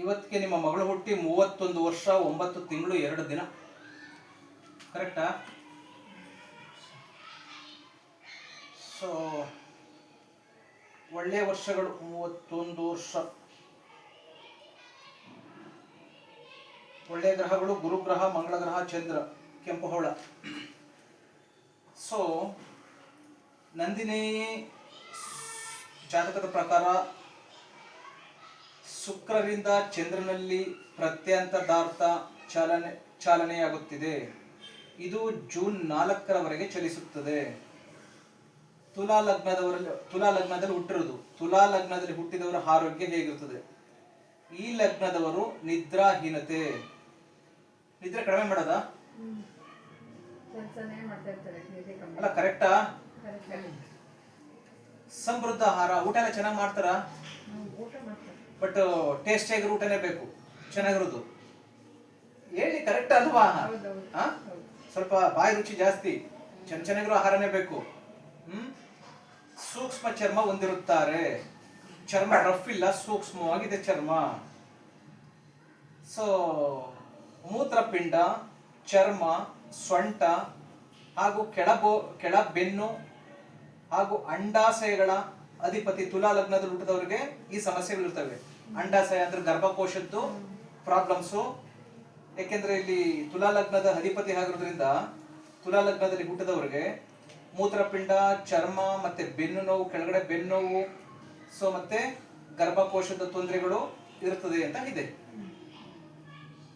ಇವತ್ತಿಗೆ ನಿಮ್ಮ ಮಗಳು ಹುಟ್ಟಿ 31 ವರ್ಷ 9 ತಿಂಗಳು 2 ದಿನ. ಕರೆಕ್ಟಾ? ಸೊ ಒಳ್ಳೆಯ ವರ್ಷಗಳು 31 ವರ್ಷ. ಒಳ್ಳೆಯ ಗ್ರಹಗಳು ಗುರುಗ್ರಹ, ಮಂಗಳ ಗ್ರಹ, ಚಂದ್ರ, ಕೆಂಪು ಹವಳ. ಸೊ ನಂದಿನಿ ಜಾತಕದ ಪ್ರಕಾರ ಶುಕ್ರರಿಂದ ಚಂದ್ರನಲ್ಲಿ ಪ್ರತ್ಯಂತದಾರ್ಥ ಚಾಲನೆಯಾಗುತ್ತಿದೆ. ಇದು ಜೂನ್ 4ರವರೆಗೆ ಚಲಿಸುತ್ತದೆ. ತುಲಾ ಲಗ್ನದಲ್ಲಿ ಹುಟ್ಟಿರುವುದು. ತುಲಾ ಲಗ್ನದಲ್ಲಿ ಹುಟ್ಟಿದವರ ಆರೋಗ್ಯ ಹೇಗಿರುತ್ತದೆ? ಈ ಲಗ್ನದವರು ನಿದ್ರಾಹೀನತೆ, ನಿದ್ರೆ ಕಡಿಮೆ ಮಾಡೋದಾ? ಅಲ್ಲ, ಕರೆಕ್ಟಾ? ಸಮೃದ್ಧ ಆಹಾರ, ಊಟ ಎಲ್ಲ ಚೆನ್ನಾಗಿ ಮಾಡ್ತಾರ, ಬಟ್ ಟೇಸ್ಟ್ ಆಗಿರೋ ಊಟನೇ ಬೇಕು, ಚೆನ್ನಾಗಿರೋದು. ಹೇಳಿ, ಕರೆಕ್ಟ್ ಅಲ್ವಾ? ಸ್ವಲ್ಪ ಬಾಯಿ ರುಚಿ ಜಾಸ್ತಿ, ಚೆನ್ನಾಗಿರೋ ಆಹಾರನೇ ಬೇಕು. ಸೂಕ್ಷ್ಮ ಚರ್ಮ ಹೊಂದಿರುತ್ತಾರೆ. ಚರ್ಮ ರಫ್ ಇಲ್ಲ, ಸೂಕ್ಷ್ಮವಾಗಿದೆ ಚರ್ಮ. ಸೊ ಮೂತ್ರಪಿಂಡ, ಚರ್ಮ, ಸೊಂಟ ಹಾಗೂ ಕೆಳ ಬೆನ್ನು ಹಾಗೂ ಅಂಡಾಶಯಗಳ ಅಧಿಪತಿ ತುಲಾ ಲಗ್ನದಲ್ಲಿ ಹುಟ್ಟಿದವರಿಗೆ ಈ ಸಮಸ್ಯೆಗಳಿರ್ತವೆ. ಅಂಡಾಶಯ ಅಂದ್ರೆ ಗರ್ಭಕೋಶದ್ದು ಪ್ರಾಬ್ಲಮ್ಸು. ಯಾಕೆಂದ್ರೆ ಇಲ್ಲಿ ತುಲಾ ಲಗ್ನದ ಅಧಿಪತಿ ಆಗಿರೋದ್ರಿಂದ ತುಲಾ ಲಗ್ನದಲ್ಲಿ ಹುಟ್ಟಿದವರಿಗೆ ಮೂತ್ರಪಿಂಡ, ಚರ್ಮ ಮತ್ತೆ ಬೆನ್ನು ನೋವು, ಕೆಳಗಡೆ ಬೆನ್ನು ನೋವು, ಸೊ ಮತ್ತೆ ಗರ್ಭಕೋಶದ ತೊಂದರೆಗಳು ಇರ್ತದೆ ಅಂತ ಇದೆ.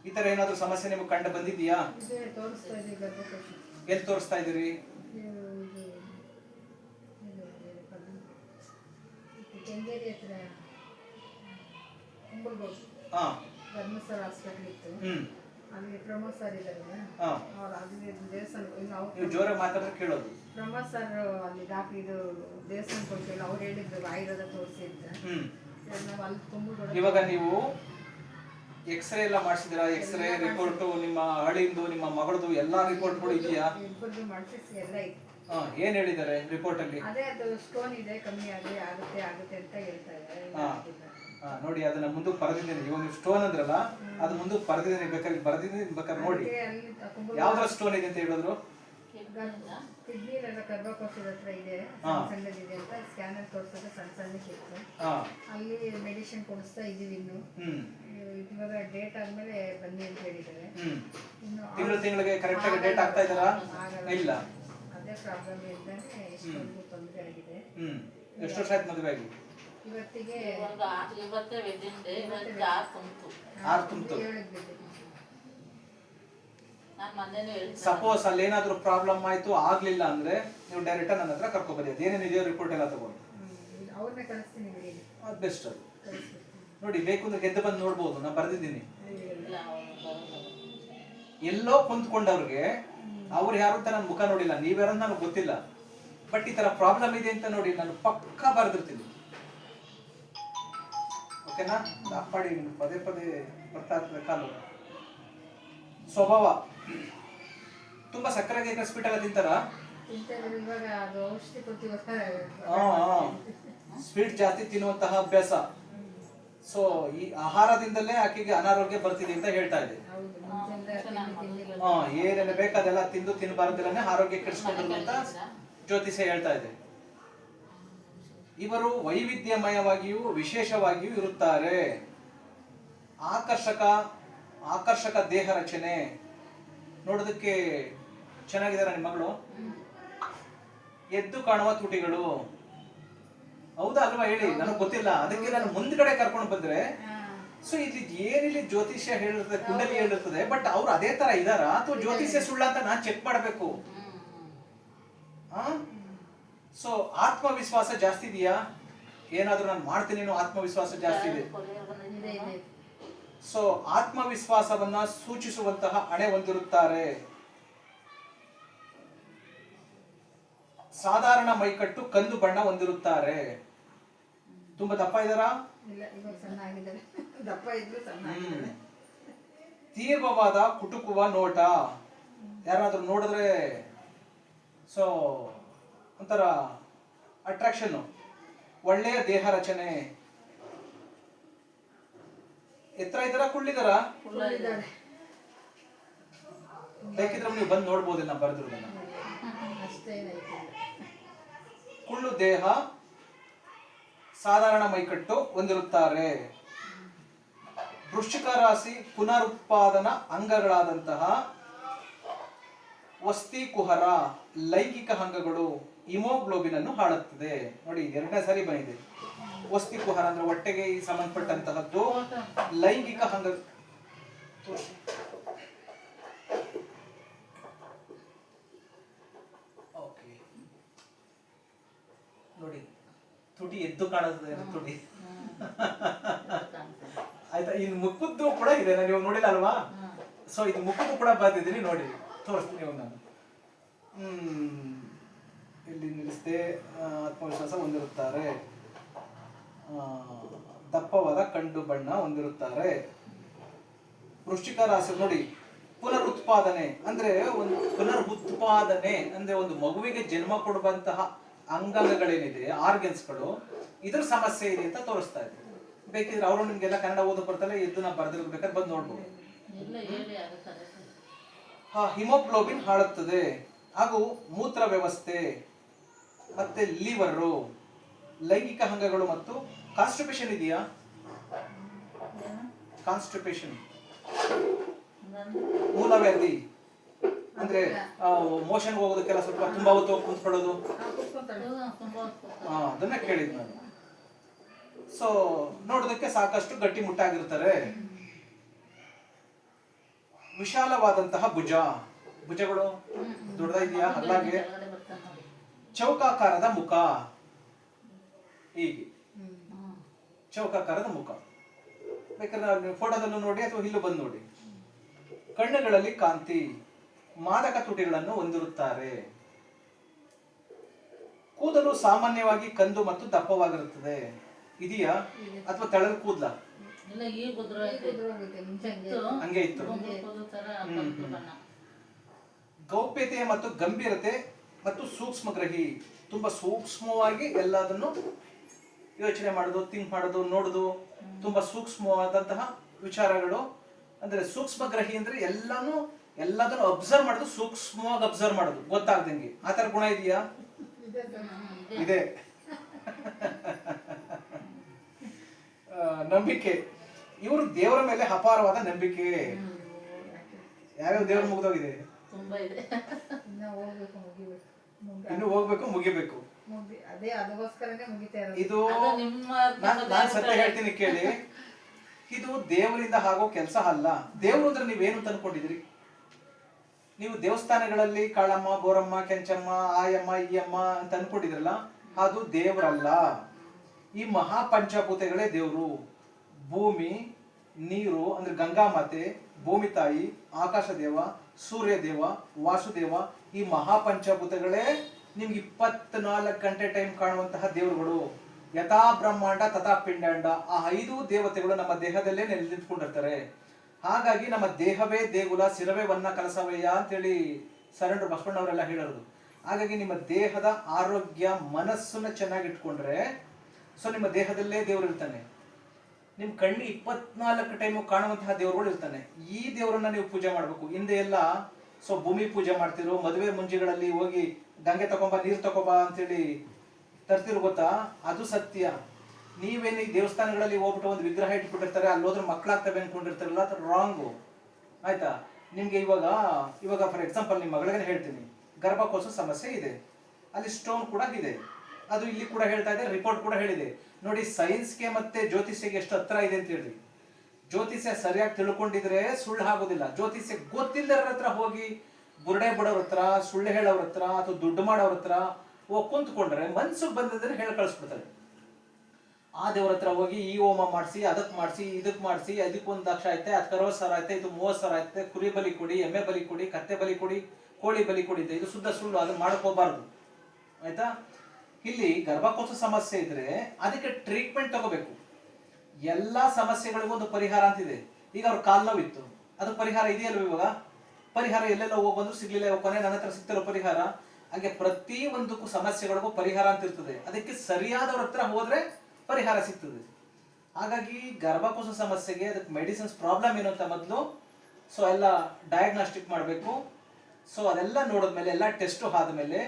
ಈ ತರ ಏನಾದ್ರು ಸಮಸ್ಯೆ ನಿಮಗೆ ಕಂಡು ಬಂದಿದೆಯಾ? ಎಲ್ಲಿ ತೋರಿಸ್ತಾ ಇದೀರಿ? ಧರ್ಮಸ್ಥಳ ಹಾಸ್ಪಿಟಲ್ ಇತ್ತು, ಅಲ್ಲಿ ಪ್ರಮೋದ್ ಸರ್ ಇದ್ದಾರೆ. ನೀವು ಜೋರಾಗಿ ಮಾತಾಡಿದ್ರೆ ಕೇಳೋದು. ಪ್ರಮೋದ್ ಸರ್ ಅಲ್ಲಿ ಡಾಕ್ಟರ್ ಇದು ದೇವಸ್ಥಾನಕ್ಕೆ ಹೋಗ್ತಿಲ್ಲ, ಅವ್ರು ಹೇಳಿದ್ರು ಆಯುರ್ವೇದ ತೋರಿಸಿದ್ರೆ ನಾವು ಅಲ್ಲಿ ತುಂಬ. ಇವಾಗ ನೀವು ಎಕ್ಸ್ರೇ ಎಲ್ಲ ಮಾಡಿಸಿದಿರಾ? ಎಕ್ಸ್ರೇ ರಿಪೋರ್ಟ್ ನಿಮ್ಮ ಹಳಿಂದು, ನಿಮ್ಮ ಮಗಳದು ಎಲ್ಲಾ ರಿಪೋರ್ಟ್ಗಳು ಇದೆಯಾ? ಎಲ್ಲ ಇತ್ತು. ಏನ್ ಹೇಳಿದ್ದಾರೆ ರಿಪೋರ್ಟ್ ಅಲ್ಲಿ? ಅದೇ ಅದು ಸ್ಟೋನ್ ಇದೆ, ಕಮ್ಮಿ ಆಗುತ್ತೆ ಅಂತ ಹೇಳ್ತಾ ಇದ್ದಾರೆ. ನೋಡಿ, ಅದನ್ನ ಮುಂದಕ್ಕೆ ಬರೆದಿದ್ದೀನಿ. ಇವಾಗ ನೀವು ಸ್ಟೋನ್ ಅಂದ್ರಲ್ಲ, ಅದು ಮುಂದಕ್ಕೆ ಬರೆದಿದ್ದೀನಿ, ಬೇಕಾದ್ರೆ ಬೇಕಾದ್ರೆ ನೋಡಿ ಯಾವ್ದ್ರ ಸ್ಟೋನ್ ಇದೆ ಅಂತ ಹೇಳಿದ್ರು. ಕಿಡ್ನಿಲೆಲ್ಲ ಗರ್ಭಕೋಶದ ಹತ್ರ ಇದೆ, ಸಣ್ಣದಿದೆ ಅಂತ ಸ್ಕ್ಯಾನರ್ ತೋರಿಸಿದ್ರೆ ಸಣ್ಣಕ್ಕಿತ್ತು. ಅಲ್ಲಿ ಮೆಡಿಸಿನ್ ಕೊಡಿಸ್ತಾ ಇದೀವಿ. ಇವಾಗ ಡೇಟ್ ಆದ್ಮೇಲೆ ಬನ್ನಿ ಅಂತ ಹೇಳಿದ್ದಾರೆ. ತಿಂಗಳಿಗೆ ಕರೆಕ್ಟ್ ಆಗಿ ಡೇಟ್ ಆಗ್ತಾ ಇದ್ದಾರಾ? ಇಲ್ಲ, ಅದೇ ಪ್ರಾಬ್ಲಮ್ ಇದ್ದಾನೆ. ಎಷ್ಟೊಂದು ತೊಂದರೆ ಆಗಿದೆ. ಎಷ್ಟು ವರ್ಷ ಆಯ್ತು ಮದುವೆ ಆಗಿ? ಇವತ್ತಿಗೆ 6 ತುಂಬಿತು. ಸಪೋಸ್ ಅಲ್ಲಿ ಏನಾದ್ರು ಪ್ರಾಬ್ಲಮ್ ಆಯ್ತು, ಆಗ್ಲಿಲ್ಲ ಅಂದ್ರೆ ನೀವು ಡೈರೆಕ್ಟ್ ನನ್ನ ಹತ್ರ ಕರ್ಕೊಬರಿ. ಅದೇನೇನಿದೆಯೋ ರಿಪೋರ್ಟ್ ಎಲ್ಲ ತಗೊಂಡು ಅದು ಬೆಸ್ಟ್. ಅದು ನೋಡಿ, ಬೇಕು ಅಂದ್ರೆ ಗೆದ್ದು ಬಂದು ನೋಡ್ಬೋದು, ನಾನು ಬರ್ದಿದ್ದೀನಿ. ಎಲ್ಲೋ ಕುಂತ್ಕೊಂಡವ್ರಿಗೆ ಅವ್ರು ಯಾರು ಅಂತ ನನ್ನ ಮುಖ ನೋಡಿಲ್ಲ, ನೀವ್ಯಾರು ಅಂತ ನನಗೆ ಗೊತ್ತಿಲ್ಲ, ಬಟ್ ಈ ತರ ಪ್ರಾಬ್ಲಮ್ ಇದೆ ಅಂತ ನೋಡಿ ನಾನು ಪಕ್ಕಾ ಬರ್ದಿರ್ತೀನಿ. ಓಕೆನಾ? ಅಪ್ಪಾಡಿ ಪದೇ ಪದೇ ಬರ್ತಾ ಇರ್ತದೆ ಕಾಲು. ಸ್ವಭಾವ ತುಂಬಾ ಸಕ್ಕರೆ ಸ್ವೀಟ್ ಎಲ್ಲ ತಿಂತಾರ? ಸ್ವೀಟ್ ಜಾಸ್ತಿ ತಿನ್ನುವಂತಹ ಅಭ್ಯಾಸ. ಸೊ ಈ ಆಹಾರದಿಂದಲೇ ಆಕೆಗೆ ಅನಾರೋಗ್ಯ ಬರ್ತಿದೆ ಅಂತ ಹೇಳ್ತಾ ಇದೆ. ಏನೇನು ಬೇಕಾದೆಲ್ಲ ತಿನ್ನಬಾರ್ದೆಲ್ಲ ಆರೋಗ್ಯ ಕೆಡಿಸ್ಕೊಂಡಿರೋದು ಅಂತ ಜ್ಯೋತಿಷ್ಯ ಹೇಳ್ತಾ ಇದೆ. ಇವರು ವೈವಿಧ್ಯಮಯವಾಗಿಯೂ ವಿಶೇಷವಾಗಿಯೂ ಇರುತ್ತಾರೆ. ಆಕರ್ಷಕ ದೇಹ ರಚನೆ, ನೋಡೋದಕ್ಕೆ ಚೆನ್ನಾಗಿದ್ದಾರೆ ನಿಮ್ಮ ಮಗಳು. ಎದ್ದು ಕಾಣುವ ತುಟಿಗಳು, ಹೌದಾ ಅಲ್ವಾ? ಹೇಳಿ, ನನಗೆ ಗೊತ್ತಿಲ್ಲ, ಅದಕ್ಕೆ ನಾನು ಮುಂದ್ಗಡೆ ಕರ್ಕೊಂಡು ಬಂದ್ರೆ. ಸೊ ಇಲ್ಲಿ ಏನಿಲ್ಲಿ ಜ್ಯೋತಿಷ್ಯ ಹೇಳಿರ್ತದೆ, ಕುಂಡಲಿ ಹೇಳಿರ್ತದೆ, ಬಟ್ ಅವ್ರು ಅದೇ ತರ ಇದಾರ ಅಥವಾ ಜ್ಯೋತಿಷ್ಯ ಸುಳ್ಳ ಅಂತ ನಾನು ಚೆಕ್ ಮಾಡಬೇಕು. ಸೊ ಆತ್ಮವಿಶ್ವಾಸ ಜಾಸ್ತಿ ಇದೆಯಾ? ಏನಾದ್ರೂ ನಾನು ಮಾಡ್ತೀನಿ ಅನ್ನೋ ಆತ್ಮವಿಶ್ವಾಸ ಜಾಸ್ತಿ ಇದೆ. ಸೊ ಆತ್ಮವಿಶ್ವಾಸವನ್ನ ಸೂಚಿಸುವಂತಹ ಹಣೆ ಹೊಂದಿರುತ್ತಾರೆ. ಸಾಧಾರಣ ಮೈಕಟ್ಟು, ಕಂದು ಬಣ್ಣ ಹೊಂದಿರುತ್ತಾರೆ. ತುಂಬಾ ದಪ್ಪ ಇದ್ದಾರಾ? ತೀವ್ರವಾದ ಕುಟುಕುವ ನೋಟ, ಯಾರಾದ್ರೂ ನೋಡಿದ್ರೆ ಸೊ ಒಂಥರ ಅಟ್ರಾಕ್ಷನ್. ಒಳ್ಳೆಯ ದೇಹ ರಚನೆ, ಎತ್ತರ ಇದ್ದಾರ ಕುಳ್ಳಿದಾರ? ಇದ್ದಾಳೆ. ಬೇಕಿದ್ರೆ ನೀವು ಬಂದು ನೋಡ್ಬೋದಿಲ್ಲ ಬರೆದಿರೋದನ್ನ. ಅಷ್ಟೇನಾಯ್ತಿಲ್ಲ. ಕುಳ್ಳು ದೇಹ, ಸಾಧಾರಣ ಮೈಕಟ್ಟು ಹೊಂದಿರುತ್ತಾರೆ. ವೃಶ್ಚಿಕ ರಾಶಿ ಪುನರುತ್ಪಾದನಾ ಅಂಗಗಳಾದಂತಹ ವಸ್ತಿ ಕುಹರ, ಲೈಂಗಿಕ ಅಂಗಗಳು ಹಿಮೋಗ್ಲೋಬಿನ್ ಅನ್ನು ಹಾಳುತ್ತದೆ. ನೋಡಿ 2ನೇ ಸಾರಿ ಬಂದಿದೆ. ವಸ್ತಿ ಕುಹರ ಅಂದ್ರೆ ಹೊಟ್ಟೆಗೆ ಸಂಬಂಧಪಟ್ಟಂತಹದ್ದು. ಲೈಂಗಿಕ ಅಂಗ ಓಕೆ ನೋಡಿ, ತುಟಿ ಎದ್ದು ಕಾಣುತ್ತದೆ ತುಟಿ. ಆಯ್ತಾ, ಇನ್ನು ಮುಖದ್ದು ಕೂಡ ಇದೆ, ನೀವು ನೋಡಿಲ್ಲ ಅಲ್ವಾ? ಸೊ ಇದು ಮುಖದ್ದು ಕೂಡ ಬಂದಿದ್ದೀನಿ ನೋಡಿ, ತೋರಿಸ್ತೀನಿ ಇವಾಗ ನಾನು. ಇಲ್ಲಿ ನಿಲ್ಲಿಸಿದೆ. ಆತ್ಮವಿಶ್ವಾಸ ಹೊಂದಿರುತ್ತಾರೆ. ದಪ್ಪವಾದ ಕಂಡು ಬಣ್ಣ ಹೊಂದಿರುತ್ತಾರೆ. ವೃಶ್ಚಿಕ ರಾಶಿ ನೋಡಿ, ಪುನರುತ್ಪಾದನೆ ಅಂದ್ರೆ ಒಂದು ಮಗುವಿಗೆ ಜನ್ಮ ಕೊಡುವಂತಹ ಅಂಗಾಂಗಗಳೇನಿದೆ, ಆರ್ಗನ್ಸ್ಗಳು, ಇದ್ರ ಸಮಸ್ಯೆ ಇದೆ ಅಂತ ತೋರಿಸ್ತಾ ಇದೆ. ಬೇಕಿದ್ರೆ ಅವರು ನಿಮ್ಗೆಲ್ಲ ಕನ್ನಡ ಓದೋ ಬರ್ತಾರೆ, ಎದ್ದು ನಾ ಬರೆದಿರ್ಬೇಕಾದ್ರೆ ಬಂದು ನೋಡ್ಬೋದು. ಹಿಮೋಗ್ಲೋಬಿನ್ ಹಾಳುತ್ತದೆ. ಹಾಗೂ ಮೂತ್ರ ವ್ಯವಸ್ಥೆ ಮತ್ತೆ ಲಿವರು, ಲೈಂಗಿಕ ಅಂಗಗಳು ಮತ್ತು ಕಾನ್ಸ್ಟಿಪೇಷನ್ ಇದೆಯಾ? ಕಾನ್ಸ್ಟಿಪೇಷನ್ ಮೂಲವ್ಯಾಧಿ ಅಂದ್ರೆ ಮೋಷನ್ ಹೋಗೋದಕ್ಕೆಲ್ಲ ಸ್ವಲ್ಪ ತುಂಬಾ ಹೊತ್ತು ಕುಂತ್ಕೊಳ್ಳೋದು, ಅದನ್ನ ಕೇಳಿದ್ ನಾನು. ಸೊ ನೋಡೋದಕ್ಕೆ ಸಾಕಷ್ಟು ಗಟ್ಟಿ ಮುಟ್ಟಾಗಿರ್ತಾರೆ. ವಿಶಾಲವಾದಂತಹ ಭುಜಗಳು ದೊಡ್ಡದಿದೆಯಾ? ಅಲ್ಲಾಗೆ ಚೌಕಾಕಾರದ ಮುಖ, ಹೀಗೆ ಚೌಕಾಕಾರದ ಮುಖ. ಬೇಕಾದ್ರೆ ಫೋಟೋದಲ್ಲೂ ನೋಡಿ ಅಥವಾ ಇಲ್ಲೂ ಬಂದು ನೋಡಿ. ಕಣ್ಣುಗಳಲ್ಲಿ ಕಾಂತಿ, ಮಾದಕ ತುಟಿಗಳನ್ನು ಹೊಂದಿರುತ್ತಾರೆ. ಕೂದಲು ಸಾಮಾನ್ಯವಾಗಿ ಕಂದು ಮತ್ತು ದಪ್ಪವಾಗಿರುತ್ತದೆ. ಇದೆಯಾ ಅಥವಾ ತೆಳದ ಕೂದಲ? ಹಂಗೆ ಇತ್ತು. ಗೌಪ್ಯತೆ ಮತ್ತು ಗಂಭೀರತೆ ಮತ್ತು ಸೂಕ್ಷ್ಮಗ್ರಹಿ, ತುಂಬಾ ಸೂಕ್ಷ್ಮವಾಗಿ ಎಲ್ಲದನ್ನು ಯೋಚನೆ ಮಾಡೋದು, ಥಿಂಕ್ ಮಾಡೋದು, ನೋಡೋದು, ತುಂಬಾ ಸೂಕ್ಷ್ಮವಾದಂತಹ ವಿಚಾರಗಳು. ಅಂದ್ರೆ ಸೂಕ್ಷ್ಮಗ್ರಹಿ ಅಂದ್ರೆ ಎಲ್ಲದನ್ನು ಅಬ್ಸರ್ವ್ ಮಾಡೋದು, ಸೂಕ್ಷ್ಮವಾಗಿ ಅಬ್ಸರ್ವ್ ಮಾಡೋದು, ಗೊತ್ತಾಗ್ದಂಗೆ. ಆ ತರ ಗುಣ ಇದೆಯಾ? ಇದೆ. ನಂಬಿಕೆ, ಇವರು ದೇವರ ಮೇಲೆ ಅಪಾರವಾದ ನಂಬಿಕೆ. ಯಾವ್ಯಾವ ದೇವರ ಮುಗಿದೋಗಿದೆ? ಇನ್ನು ಹೋಗ್ಬೇಕು, ಮುಗಿಬೇಕು. ಇದು ನಾನು ಸತ್ಯ ಹೇಳ್ತೀನಿ ಕೇಳಿ, ಇದು ದೇವರಿಂದ ಆಗೋ ಕೆಲಸ ಅಲ್ಲ. ದೇವರು ಅಂದ್ರೆ ನೀವೇನು ತಂದ್ಕೊಂಡಿದ್ರಿ? ನೀವು ದೇವಸ್ಥಾನಗಳಲ್ಲಿ ಕಾಳಮ್ಮ, ಬೋರಮ್ಮ, ಕೆಂಚಮ್ಮ, ಆಯಮ್ಮ, ಈಯಮ್ಮ ಅಂತ ಅನ್ಕೊಂಡಿದ್ರಲ್ಲ, ಅದು ದೇವರಲ್ಲ. ಈ ಮಹಾಪಂಚಭೂತಗಳೇ ದೇವರು. ಭೂಮಿ, ನೀರು ಅಂದ್ರೆ ಗಂಗಾ ಮಾತೆ, ಭೂಮಿ ತಾಯಿ, ಆಕಾಶ ದೇವ, ಸೂರ್ಯ ದೇವ, ವಾಸುದೇವ, ಈ ಮಹಾಪಂಚಭೂತಗಳೇ ನಿಮ್ಗೆ 24 ಗಂಟೆ ಟೈಮ್ ಕಾಣುವಂತಹ ದೇವರುಗಳು. ಯಥಾ ಬ್ರಹ್ಮಾಂಡ ತಥಾ ಪಿಂಡಾಂಡ, ಆ 5 ದೇವತೆಗಳು ನಮ್ಮ ದೇಹದಲ್ಲೇ ನಿಂತ್ಕೊಂಡಿರ್ತಾರೆ. ಹಾಗಾಗಿ ನಮ್ಮ ದೇಹವೇ ದೇಗುಲ, ಶಿರವೇ ವನ್ನ ಕಲಸವಯ್ಯ ಅಂತೇಳಿ ಶರಣರು ಬಸವಣ್ಣವರೆಲ್ಲ ಹೇಳೋದು. ಹಾಗಾಗಿ ನಿಮ್ಮ ದೇಹದ ಆರೋಗ್ಯ, ಮನಸ್ಸನ್ನ ಚೆನ್ನಾಗಿ ಇಟ್ಕೊಂಡ್ರೆ ಸೊ ನಿಮ್ಮ ದೇಹದಲ್ಲೇ ದೇವರು ಇರ್ತಾನೆ. ನಿಮ್ ಕಣ್ಣು 24 ಟೈಮು ಕಾಣುವಂತಹ ದೇವರುಗಳು ಇರ್ತಾನೆ. ಈ ದೇವರನ್ನ ನೀವು ಪೂಜೆ ಮಾಡ್ಬೇಕು. ಹಿಂದೆ ಎಲ್ಲ ಸೊ ಭೂಮಿ ಪೂಜೆ ಮಾಡ್ತಿರೋ, ಮದುವೆ ಮುಂಜಿಗಳಲ್ಲಿ ಹೋಗಿ ಗಂಗೆ ತಗೊಂಬ, ನೀರು ತಗೊಂಬ ಅಂತೇಳಿ ತರ್ತಿರು, ಗೊತ್ತಾ? ಅದು ಸತ್ಯ. ನೀವೇನು ಈ ದೇವಸ್ಥಾನಗಳಲ್ಲಿ ಹೋಗ್ಬಿಟ್ಟು ಒಂದು ವಿಗ್ರಹ ಇಟ್ಬಿಟ್ಟಿರ್ತಾರೆ, ಅಲ್ಲಿ ಹೋದ್ರೆ ಮಕ್ಕಳಾಗ್ತವೆ ಅನ್ಕೊಂಡಿರ್ತಾರಲ್ಲ, ಅದು ರಾಂಗು. ಆಯ್ತಾ? ನಿಮ್ಗೆ ಇವಾಗ ಫಾರ್ ಎಕ್ಸಾಂಪಲ್ ನಿಮ್ಮ ಮಗಳಿಗೆ ಹೇಳ್ತೀನಿ, ಗರ್ಭಕೋಶ ಸಮಸ್ಯೆ ಇದೆ, ಅಲ್ಲಿ ಸ್ಟೋನ್ ಕೂಡ ಇದೆ. ಅದು ಇಲ್ಲಿ ಕೂಡ ಹೇಳ್ತಾ ಇದೆ, ರಿಪೋರ್ಟ್ ಕೂಡ ಹೇಳಿದೆ. ನೋಡಿ, ಸೈನ್ಸ್ಗೆ ಮತ್ತೆ ಜ್ಯೋತಿಷ್ಯಗೆ ಎಷ್ಟು ಹತ್ರ ಇದೆ ಅಂತ ಹೇಳಿ. ಜ್ಯೋತಿಷ್ಯ ಸರಿಯಾಗಿ ತಿಳ್ಕೊಂಡಿದ್ರೆ ಸುಳ್ಳು ಆಗೋದಿಲ್ಲ. ಜ್ಯೋತಿಷ್ಯ ಗೊತ್ತಿಲ್ಲದರ ಹತ್ರ ಹೋಗಿ ಬುರುಡೆ ಬಿಡೋರ ಹತ್ರ, ಸುಳ್ಳು ಹೇಳೋರ ಹತ್ರ ಅಥವಾ ದುಡ್ಡು ಮಾಡೋರ ಹತ್ರ ಹೋಗಿ ಕುಂತ್ಕೊಂಡ್ರೆ ಮನ್ಸಿಗೆ ಬಂದದನ್ನ ಹೇಳಿ ಕಳಿಸ್ಬಿಡ್ತಾರೆ. ಆ ದೇವ್ರ ಹತ್ರ ಹೋಗಿ ಈ ಹೋಮ ಮಾಡಿಸಿ, ಅದಕ್ಕೆ ಮಾಡಿಸಿ, ಇದಕ್ಕೆ ಮಾಡಿಸಿ, ಅದಕ್ಕೆ 1 ಲಕ್ಷ ಐತೆ, ಅದಕ್ಕೆ 60,000 ಐತೆ, ಇದು 30,000 ಐತೆ, ಕುರಿ ಬಲಿ ಕೊಡಿ, ಎಮ್ಮೆ ಬಲಿ ಕೊಡಿ, ಕತ್ತೆ ಬಲಿ ಕೊಡಿ, ಕೋಳಿ ಬಲಿ ಕೊಡಿ, ಇದು ಶುದ್ಧ ಸುಳ್ಳು. ಅದನ್ನ ಮಾಡಕ್ ಹೋಗ್ಬಾರ್ದು. ಆಯ್ತಾ? ಇಲ್ಲಿ ಗರ್ಭಕೋಶ ಸಮಸ್ಯೆ ಇದ್ರೆ ಅದಕ್ಕೆ ಟ್ರೀಟ್ಮೆಂಟ್ ತಗೋಬೇಕು. ಎಲ್ಲಾ ಸಮಸ್ಯೆಗಳಿಗೂ ಒಂದು ಪರಿಹಾರ ಅಂತಿದೆ. ಈಗ ಅವ್ರ ಕಾಲ್ ನೋವಿತ್ತು, ಅದಕ್ಕೆ ಪರಿಹಾರ ಇದೆಯಲ್ವ? ಇವಾಗ ಪರಿಹಾರ ಎಲ್ಲೆಲ್ಲ ಹೋಗಿ ಬಂದ್ರು ಸಿಗ್ಲಿಲ್ಲ, ಕೊನೆ ನನ್ನ ಹತ್ರ ಸಿಗ್ತಿರೋ ಪರಿಹಾರ. ಹಾಗೆ ಪ್ರತಿ ಒಂದಕ್ಕೂ ಸಮಸ್ಯೆಗಳಿಗೂ ಪರಿಹಾರ ಅಂತ ಇರ್ತದೆ. ಅದಕ್ಕೆ ಸರಿಯಾದವ್ರ ಹತ್ರ ಹೋದ್ರೆ ಪರಿಹಾರ ಸಿಗ್ತದೆ. ಹಾಗಾಗಿ ಗರ್ಭಕೋಶ ಸಮಸ್ಯೆಗೆ ಅದಕ್ಕೆ ಮೆಡಿಸಿನ್ಸ್ ಪ್ರಾಬ್ಲಮ್ ಏನು ಅಂತ ಮೊದಲು ಸೊ ಎಲ್ಲ ಡಯಾಗ್ನಾಸ್ಟಿಕ್ ಮಾಡಬೇಕು. ಸೊ ಅದೆಲ್ಲ ನೋಡಿದ್ಮೇಲೆ ಎಲ್ಲ ಟೆಸ್ಟು ಆದಮೇಲೆ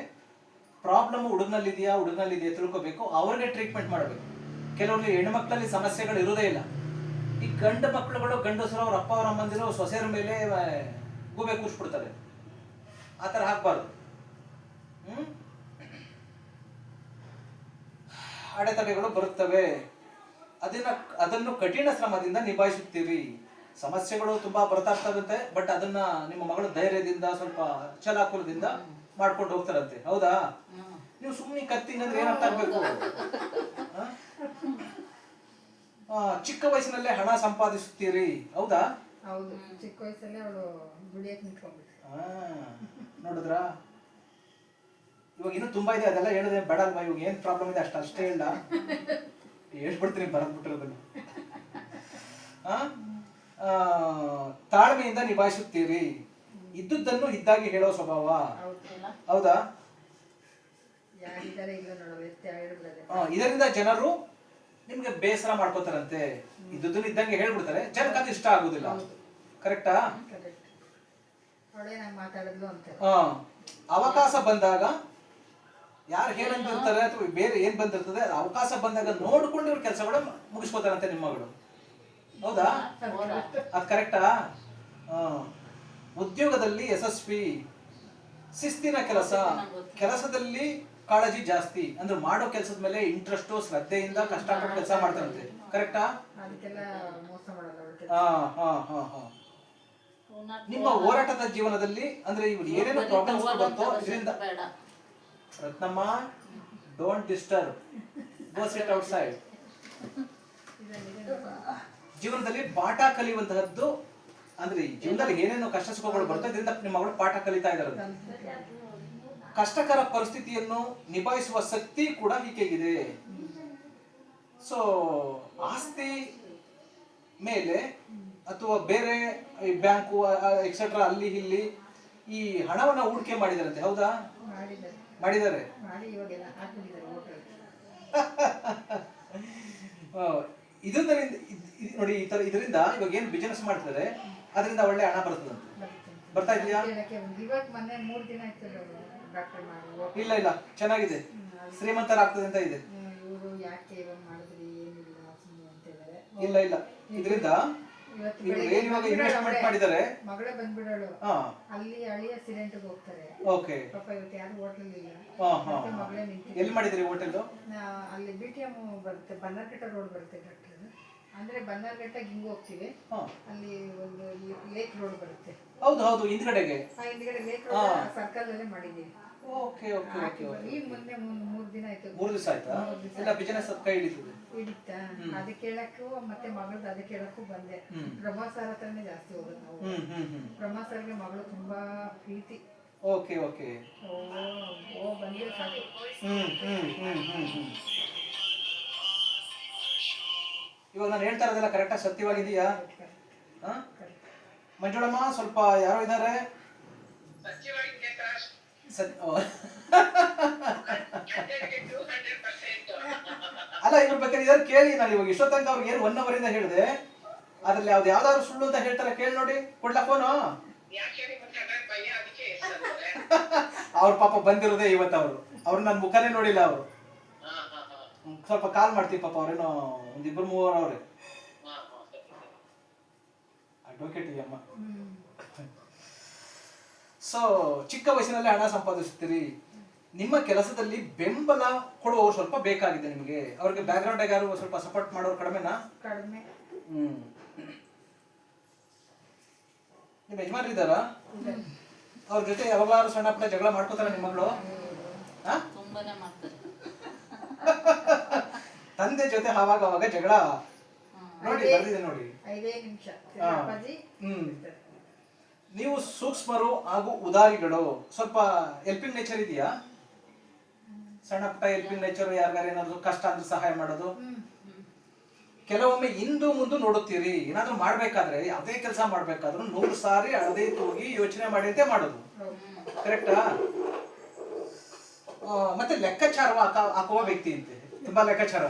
ಪ್ರಾಬ್ಲಮ್ ಹುಡುಗನಲ್ಲಿದೆಯಾ ತಿಳ್ಕೊಬೇಕು, ಅವ್ರಿಗೆ ಟ್ರೀಟ್ಮೆಂಟ್ ಮಾಡಬೇಕು. ಕೆಲವರಿಗೆ ಹೆಣ್ಮಕ್ಳಲ್ಲಿ ಸಮಸ್ಯೆಗಳು ಇರೋದೇ ಇಲ್ಲ. ಈ ಗಂಡು ಮಕ್ಕಳುಗಳು ಗಂಡಸರು ಅವ್ರ ಅಪ್ಪ ಅವ್ರ ಅಮ್ಮಂದಿರು ಸೊಸೆಯರ ಮೇಲೆ ಗೂಬೆ ಕೂರಿಸ್ಬಿಡ್ತಾರೆ. ಆ ಥರ ಹಾಕ್ಬಾರ್ದು. ಅಡೆತಡೆಗಳು ಬರುತ್ತವೆ, ಅದನ್ನು ಕಠಿಣ ಶ್ರಮದಿಂದ ನಿಭಾಯಿಸುತ್ತೀರಿ. ಸಮಸ್ಯೆಗಳು ತುಂಬಾ ಬರ್ತಾ ಇರ್ತದಂತೆ, ಬಟ್ ಅದನ್ನ ನಿಮ್ಮ ಮಗಳು ಧೈರ್ಯದಿಂದ ಸ್ವಲ್ಪ ಛಲಾಕುಲದಿಂದ ಮಾಡ್ಕೊಂಡು ಹೋಗ್ತಾರಂತೆ. ಹೌದಾ? ನೀವು ಸುಮ್ಮನೆ ಕತ್ತಿನಂದ್ರೆ ಏನಂತ ಆಗ್ಬೇಕು? ಚಿಕ್ಕ ವಯಸ್ಸಿನಲ್ಲೇ ಹಣ ಸಂಪಾದಿಸುತ್ತೀರಿ. ಹೌದಾ? ಹೌದು, ಚಿಕ್ಕ ವಯಸ್ಸಲ್ಲೇ ಅವಳು ದುಡಿಯಕ್ಕೆ ನಿಂತ್ಕೊಂಡ್ಬಿಟ್ಟು. ನೋಡಿದ್ರ? ಇವಾಗ ಇನ್ನೂ ತುಂಬಾ ಇದೆ, ಅದೆಲ್ಲ ಹೇಳಿದ್ರೆ ಬೇಡ ಅಲ್ವಾ? ಇವಾಗ ಏನ್ ಪ್ರಾಬ್ಲಮ್ ಇದೆ ಅಷ್ಟೇ ಹೇಳ ಹೇಳ್ಬಿಡ್ತೀನಿ, ಬರೆದ್ಬಿಟ್ಟಿರೋದನ್ನ. ತಾಳ್ಮೆಯಿಂದ ನಿಭಾಯಿಸುತ್ತೀರಿ. ಇದ್ದುದನ್ನು ಇದ್ದಾಗಿ ಹೇಳೋ ಸ್ವಭಾವ. ಹೌದಾ? ಇದರಿಂದ ಜನರು ನಿಮ್ಗೆ ಬೇಸರ ಮಾಡ್ಕೋತಾರಂತೆ. ಇದ್ದುದನ್ನು ಇದ್ದಂಗೆ ಹೇಳ್ಬಿಡ್ತಾರೆ, ಜನಕ್ಕೆ ಅದು ಇಷ್ಟ ಆಗುದಿಲ್ಲ. ಕರೆಕ್ಟಾ? ಅವಕಾಶ ಬಂದಾಗ ಯಾರು ಏನಂತಿರ್ತಾರೆ ಅಥವಾ ಬೇರೆ ಏನ್ ಬಂದಿರ್ತದೆ, ಅವಕಾಶ ಬಂದಾಗ ನೋಡ್ಕೊಂಡು ಇವ್ರ ಕೆಲಸಗಳು ಮುಗಿಸ್ಕೋತಾರಂತೆ ನಿಮ್ಮ ಮಗಳು. ಹೌದಾ? ಅದ್ ಕರೆಕ್ಟಾ? ಉದ್ಯೋಗದಲ್ಲಿ ಯಶಸ್ವಿ, ಶಿಸ್ತಿನ ಕೆಲಸದಲ್ಲಿ ಕಾಳಜಿ ಜಾಸ್ತಿ. ಅಂದ್ರೆ ಮಾಡೋ ಕೆಲಸದ ಮೇಲೆ ಇಂಟ್ರೆಸ್ಟ್, ಶ್ರದ್ಧೆಯಿಂದ ಕಷ್ಟಪಟ್ಟು ಕೆಲಸ ಮಾಡ್ತಾರಂತೆ. ಕರೆಕ್ಟಾ? ನಿಮ್ಮ ಹೋರಾಟದ ಜೀವನದಲ್ಲಿ ಅಂದ್ರೆ ಇವ್ರು ಏನೇನು ಪ್ರಾಬ್ಲಮ್ಸ್ ಬರ್ತೋ ಇದರಿಂದ Ratnamma, don't disturb, go sit out side. ಜೀವನದಲ್ಲಿ ಪಾಠ ಕಲಿಯುವಂತಹದ್ದು ಅಂದ್ರೆ ಜೀವನದಲ್ಲಿ ಏನೇನು ಕಷ್ಟ ಸುಖಗಳು ಬರ್ತದೆ ಇದರಿಂದ ನಿಮ್ಮ ಮಗಳು ಪಾಠ ಕಲಿತಾ ಇದ್ದಾರೆ. ಕಷ್ಟಕರ ಪರಿಸ್ಥಿತಿಯನ್ನು ನಿಭಾಯಿಸುವ ಶಕ್ತಿ ಕೂಡ ಈಕೆಗಿದೆ. ಸೊ ಆಸ್ತಿ ಮೇಲೆ ಅಥವಾ ಬೇರೆ ಬ್ಯಾಂಕು ಎಕ್ಸೆಟ್ರಾ ಅಲ್ಲಿ ಇಲ್ಲಿ ಈ ಹಣವನ್ನ ಹೂಡಿಕೆ ಮಾಡಿದಾರಂತೆ. ಹೌದಾ? ಮಾಡಿದ್ದಾರೆ. ಇದರಿಂದ ನೋಡಿ, ಈ ತರ ಇದರಿಂದ ಇವಾಗ ಏನು ಬಿಸಿನೆಸ್ ಮಾಡ್ತಾರೆ ಅದರಿಂದ ಒಳ್ಳೆ ಹಣ ಬರ್ತದೆ. ಬರ್ತಾ ಇದೆಯಾ? ಇಲ್ಲ ಇಲ್ಲ, ಚೆನ್ನಾಗಿದೆ, ಶ್ರೀಮಂತರಾಗ್ತದೆ ಅಂತ ಇದೆ. ಇಲ್ಲ ಇಲ್ಲ, ಇದರಿಂದ ಇನ್ವೆಸ್ಟ್ಮೆಂಟ್ ಮಾಡಿದ್ದಾರೆ. ಮಗಳೇ ಬಂದ್ಬಿಡೋಳು, ಅಲ್ಲಿ ಅಳಿಯ ಸಿಲೆಂಟ್ಗೆ ಹೋಗ್ತಾರೆ. ಓಕೆ, ಪಾಪ ಇವತ್ತು ಯಾರು ಹೋಟೆಲ್ ಇಲ್ಲ, ಮಗಳೇ ನಿಂತಿದೆ. ಎಲ್ಲಿ ಮಾಡಿದ್ರಿ ಹೋಟೆಲ್? ಅಲ್ಲಿ BTM ಬರುತ್ತೆ, ಬನ್ನರ್ಘಟ್ಟ ರೋಡ್ ಬರುತ್ತೆ ಡಾಕ್ಟರ್. ಅಂದ್ರೆ ಬನ್ನರ್ಘಟ್ಟಗೆ ಹಿಂಗ್ ಹೋಗ್ತೀವಿ, ಅಲ್ಲಿ ಒಂದು ಲೇಕ್ ರೋಡ್ ಬರುತ್ತೆ. ಹೌದು ಹೌದು, ಹಿಂದ್ಗಡೆಗೆ ಹಿಂದ್ಗಡೆ ಲೇಕ್ ರೋಡ್ ಸರ್ಕಲ್ ಅಲ್ಲೇ ಮಾಡಿದೀವಿ. Okay okay okay. ಈಗ ಮೊನ್ನೆ 3 ದಿನ ಆಯ್ತು. 3 ದಿವಸ ಆಯ್ತಾ? ಇಲ್ಲ, ಬಿಸಿನೆಸ್ ಕೈ ಹಿಡಿತದೆ. ಹಿಡಿತಾ? ಅದಕ್ಕೆ ಹೇಳಕ್ಕೂ ಮತ್ತೆ ಮಗಳದ್ದು ಅದಕ್ಕೆ ಹೇಳಕ್ಕೂ ಬಂದೆ. ಬ್ರಹ್ಮಸಾರ ಹತ್ರನೇ ಜಾಸ್ತಿ ಹೋಗೋದು ನಾವು. ಬ್ರಹ್ಮಸಾರ್ಗೆ ಮಗಳು ತುಂಬಾ ಪ್ರೀತಿ. Okay okay. ಓ ಬಂದ್ರೆ ಸಾಕು. ಇವಾಗ ನಾನು ಹೇಳ್ತಾ ಇರೋದೆಲ್ಲ ಕರೆಕ್ಟಾಗಿ ಸತ್ಯವಾಗಿದೆಯಾ? ಮಂಜುಳಮ್ಮ, ಸ್ವಲ್ಪ ಯಾರೋ ಇದ್ದಾರೆ. ಅಲ್ಲ, ಇವ್ರ ಬಗ್ಗೆ ಇದಾರೆ ಕೇಳಿ. ನಾನು ಇವಾಗ ಇಷ್ಟೋ ತನಕ ಅವ್ರಿಗೆ ಏನು 1 ಅವರಿಂದ ಹೇಳಿದೆ, ಅದ್ರಲ್ಲಿ ಯಾವ್ದಾದ್ರು ಸುಳ್ಳು ಅಂತ ಹೇಳ್ತಾರೆ, ಕೇಳಿ ನೋಡಿ. ಕೊಡ್ಲಾ ಫೋನು? ಅವ್ರ ಪಾಪ ಬಂದಿರೋದೇ ಇವತ್ತು. ಅವ್ರು ನನ್ನ ಮುಖನೇ ನೋಡಿಲ್ಲ. ಅವರು ಸ್ವಲ್ಪ ಕಾಲ್ ಮಾಡ್ತೀವಿ ಪಾಪ. ಅವ್ರೇನೋ 1-2-3 ಅವ್ರೆ ಅಡ್ವೊಕೇಟ್ ಅಮ್ಮ. ಸೊ ಚಿಕ್ಕ ವಯಸ್ಸಿನಲ್ಲಿ ಹಣ ಸಂಪಾದಿಸುತ್ತೀರಿ. ನಿಮ್ಮ ಕೆಲಸದಲ್ಲಿ ಬೆಂಬಲ ಕೊಡುವವರು ಸ್ವಲ್ಪ ಬೇಕಾಗಿದೆ ನಿಮಗೆ. ಅವ್ರಿಗೆ ಬ್ಯಾಕ್ ಗ್ರೌಂಡ್ ಆಗಿ ಯಾರು ಸ್ವಲ್ಪ ಸಪೋರ್ಟ್ ಮಾಡೋರು ಕಡಿಮೆನಾ? ಕಡಿಮೆ. ನಿಮ್ಮ ಯಜಮಾನ್ರು ಇದ್ದಾರಾ? ಅವ್ರ ಜೊತೆ ಯಾವಾಗಲಾದ್ರು ಸಣ್ಣ ಪುಟ್ಟ ಜಗಳ ಮಾಡ್ಕೋತಾರ ನಿಮ್ಮ ಮಗಳು? ತಂದೆ ಜೊತೆ ಅವಾಗ ಜಗಳ ನೋಡಿ ಬರ್ದಿದೆ ನೋಡಿ. 5 ನಿಮಿಷ. ನೀವು ಸೂಕ್ಷ್ಮರು ಹಾಗೂ ಉದಾರಿಗಳು. ಸ್ವಲ್ಪ ಹೆಲ್ಪಿಂಗ್ ನೇಚರ್ ಇದೆಯಾ? ಸಣ್ಣ ಪುಟ್ಟ ಹೆಲ್ಪಿಂಗ್ ನೇಚರ್, ಯಾರಿಗಾರು ಏನಾದ್ರು ಕಷ್ಟ ಅಂದ್ರೆ ಸಹಾಯ ಮಾಡೋದು. ಕೆಲವೊಮ್ಮೆ ಹಿಂದು ಮುಂದೆ ನೋಡುತ್ತೀರಿ. ಏನಾದ್ರು ಮಾಡ್ಬೇಕಾದ್ರೆ, ಯಾವುದೇ ಕೆಲಸ ಮಾಡ್ಬೇಕಾದ್ರೂ 100 ಸಾರಿ ಅಳದೆ ತೂಗಿ ಯೋಚನೆ ಮಾಡಿಂತೆ ಮಾಡೋದು. ಕರೆಕ್ಟಾ? ಮತ್ತೆ ಲೆಕ್ಕಾಚಾರ ಹಾಕುವ ವ್ಯಕ್ತಿ ಅಂತೆ, ತುಂಬಾ ಲೆಕ್ಕಾಚಾರ.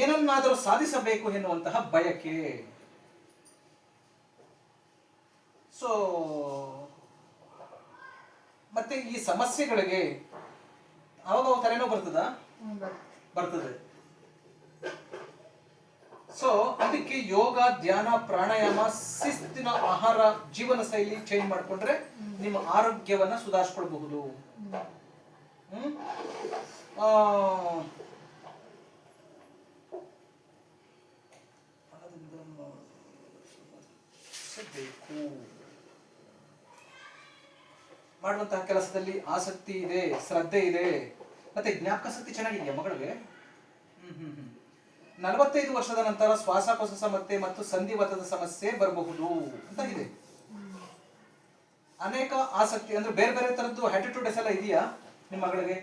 ಏನನ್ನಾದರೂ ಸಾಧಿಸಬೇಕು ಎನ್ನುವಂತಹ ಬಯಕೆ. ಸೊ ಮತ್ತೆ ಈ ಸಮಸ್ಯೆಗಳಿಗೆ ಅವಾಗ ತಲೆನೋವು ಬರ್ತದ, ಬರ್ತದೆ. ಸೊ ಅದಕ್ಕೆ ಯೋಗ, ಧ್ಯಾನ, ಪ್ರಾಣಾಯಾಮ, ಶಿಸ್ತಿನ ಆಹಾರ, ಜೀವನ ಶೈಲಿ ಚೇಂಜ್ ಮಾಡ್ಕೊಂಡ್ರೆ ನಿಮ್ಮ ಆರೋಗ್ಯವನ್ನ ಸುಧಾರಿಸ್ಕೊಳ್ಬಹುದು. ಮಾಡುವಂತಹ ಕೆಲಸದಲ್ಲಿ ಆಸಕ್ತಿ ಇದೆ, ಶ್ರದ್ಧೆ ಇದೆ, ಮತ್ತೆ ಜ್ಞಾಪಕ ಶಕ್ತಿ ಚೆನ್ನಾಗಿದೆಯಾ ಮಗಳಿಗೆ? 45 ವರ್ಷದ ನಂತರ ಶ್ವಾಸಕೋಶ ಸಮಸ್ಯೆ ಮತ್ತು ಸಂಧಿವಾತದ ಸಮಸ್ಯೆ ಬರಬಹುದು ಅಂತ ಇದೆ. ಅನೇಕ ಆಸಕ್ತಿ ಅಂದ್ರೆ ಬೇರೆ ಬೇರೆ ತರದ್ದು ಆಟಿಟ್ಯೂಡ್ಸ್ ಎಲ್ಲ ಇದೆಯಾ ನಿಮ್ಮ ಮಗಳಿಗೆ?